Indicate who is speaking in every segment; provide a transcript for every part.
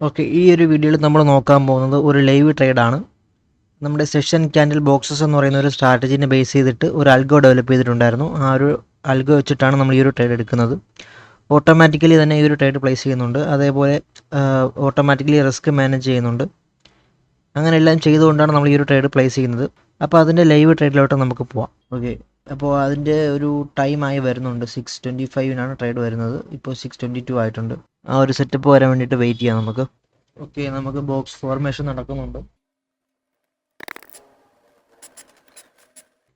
Speaker 1: Okay, ഈ ഒരു വീഡിയോയിൽ നമ്മൾ നോക്കാൻ പോകുന്നത് ഒരു ലൈവ് ട്രേഡാണ്. നമ്മുടെ സെഷൻ ക്യാൻഡിൽ ബോക്സസ് എന്ന് പറയുന്ന ഒരു സ്ട്രാറ്റജീനെ ബേസ് ചെയ്തിട്ട് ഒരു അൽഗോ ഡെവലപ്പ് ചെയ്തിട്ടുണ്ടായിരുന്നു. ആ ഒരു അൽഗോ വെച്ചിട്ടാണ് നമ്മൾ ഈ ഒരു ട്രേഡ് എടുക്കുന്നത്. ഓട്ടോമാറ്റിക്കലി തന്നെ ഈ ഒരു ട്രേഡ് പ്ലേസ് ചെയ്യുന്നുണ്ട്. അതേപോലെ ഓട്ടോമാറ്റിക്കലി റിസ്ക് മാനേജ് ചെയ്യുന്നുണ്ട്. അങ്ങനെ എല്ലാം ചെയ്തുകൊണ്ടാണ് നമ്മൾ ഈ ഒരു ട്രേഡ് പ്ലേസ് ചെയ്യുന്നത്. അപ്പോൾ അതിൻ്റെ ലൈവ് ട്രേഡിലോട്ട് നമുക്ക് പോവാം. ഓക്കെ, അപ്പോൾ അതിൻ്റെ ഒരു ടൈമായി വരുന്നുണ്ട്. 6:25 ട്രേഡ് വരുന്നത്. ഇപ്പോൾ 6:22 ആയിട്ടുണ്ട്. ആ ഒരു സെറ്റപ്പ് വരാൻ വേണ്ടിയിട്ട് വെയിറ്റ് ചെയ്യാം നമുക്ക്. ഓക്കെ, നമുക്ക് ബോക്സ് ഫോർമേഷൻ നടക്കുന്നുണ്ട്.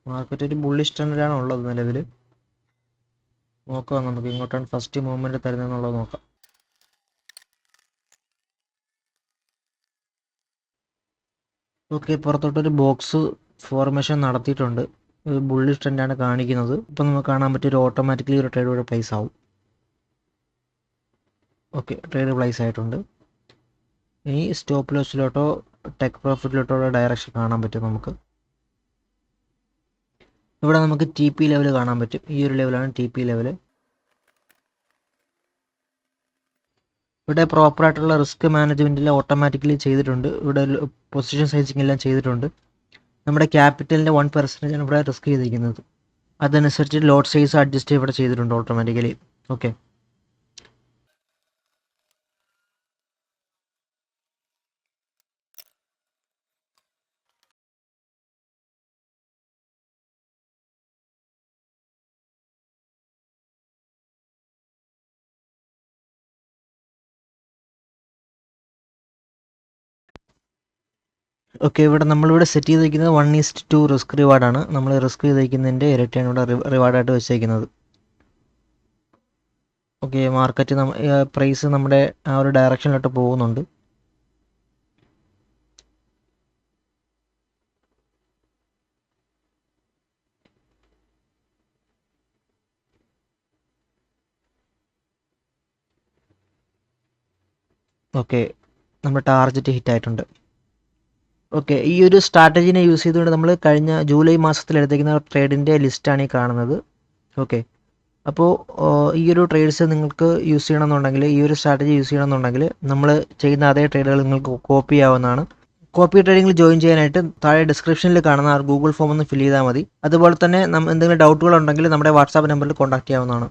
Speaker 1: മാർക്കറ്റ് ഒരു ബുള്ളിഷ് ട്രെൻഡിലാണ് ഉള്ളത് നിലവിൽ. നോക്കാം നമുക്ക് ഇങ്ങോട്ടാണ് ഫസ്റ്റ് മൂവ്മെൻറ്റ് തരുന്നതെന്നുള്ളത് നോക്കാം. ഓക്കെ, പുറത്തോട്ടൊരു ബോക്സ് ഫോർമേഷൻ നടത്തിയിട്ടുണ്ട്. ഒരു ബുള്ളിഷ് ട്രെൻഡാണ് കാണിക്കുന്നത്. ഇപ്പം നമുക്ക് കാണാൻ പറ്റിയ ഒരു ഓട്ടോമാറ്റിക്കലി ഒരു ട്രേഡ് ഇവിടെ പ്ലേസ് ആവും. ഓക്കെ, ട്രേഡ് പ്ലേസ് ആയിട്ടുണ്ട്. ഇനി സ്റ്റോപ്പ് ലോസിലോട്ടോ ടെക് പ്രോഫിറ്റിലോട്ടോ ഉള്ള ഡയറക്ഷൻ കാണാൻ പറ്റും നമുക്ക്. ഇവിടെ നമുക്ക് ടി പി ലെവൽ കാണാൻ പറ്റും. ഈ ഒരു ലെവലാണ് ടി പി ലെവൽ. ഇവിടെ പ്രോപ്പറായിട്ടുള്ള റിസ്ക് മാനേജ്മെൻറ്റെല്ലാം ഓട്ടോമാറ്റിക്കലി ചെയ്തിട്ടുണ്ട്. ഇവിടെ പൊസിഷൻ സൈസിങ് എല്ലാം ചെയ്തിട്ടുണ്ട്. നമ്മുടെ ക്യാപിറ്റലിൻ്റെ 1% ആണ് ഇവിടെ റിസ്ക് ചെയ്തിരിക്കുന്നത്. അതനുസരിച്ച് ലോട്ട് സൈസ് അഡ്ജസ്റ്റ് ഇവിടെ ചെയ്തിട്ടുണ്ട് ഓട്ടോമാറ്റിക്കലി. ഓക്കെ, ഓക്കെ, ഇവിടെ നമ്മളിവിടെ സെറ്റ് ചെയ്തിരിക്കുന്നത് 1:2 റിസ്ക് റിവാർഡാണ്. നമ്മൾ റിസ്ക് ചെയ്തിരിക്കുന്നതിൻ്റെ ഇരട്ടിയാണ് ഇവിടെ റിവാർഡായിട്ട് വെച്ചേക്കുന്നത്. ഓക്കെ, മാർക്കറ്റ് പ്രൈസ് നമ്മുടെ ആ ഒരു ഡയറക്ഷനിലോട്ട് പോകുന്നുണ്ട്. ഓക്കെ, നമ്മുടെ ടാർഗറ്റ് ഹിറ്റ് ആയിട്ടുണ്ട്. ഓക്കെ, ഈ ഒരു സ്ട്രാറ്റജീനെ യൂസ് ചെയ്തുകൊണ്ട് നമ്മൾ കഴിഞ്ഞ ജൂലൈ മാസത്തിൽ എടുത്തിരിക്കുന്ന ട്രേഡിൻ്റെ ലിസ്റ്റാണ് ഈ കാണുന്നത്. ഓക്കെ, അപ്പോൾ ഈ ഒരു ട്രേഡ്സ് നിങ്ങൾക്ക് യൂസ് ചെയ്യണമെന്നുണ്ടെങ്കിൽ, ഈ ഒരു സ്ട്രാറ്റജി യൂസ് ചെയ്യണമെന്നുണ്ടെങ്കിൽ നമ്മൾ ചെയ്യുന്ന അതേ ട്രേഡുകൾ നിങ്ങൾക്ക് കോപ്പി ചെയ്യാവുന്നതാണ്. കോപ്പി ട്രേഡിങ്ങിൽ ജോയിൻ ചെയ്യാനായിട്ട് താഴെ ഡിസ്ക്രിപ്ഷനിൽ കാണുന്ന ഗൂഗിൾ ഫോം ഒന്ന് ഫിൽ ചെയ്താൽ മതി. അതുപോലെ തന്നെ എന്തെങ്കിലും ഡൗട്ടുകൾ ഉണ്ടെങ്കിൽ നമ്മുടെ വാട്സാപ്പ് നമ്പറിൽ കോൺടാക്ട് ചെയ്യാവുന്നതാണ്.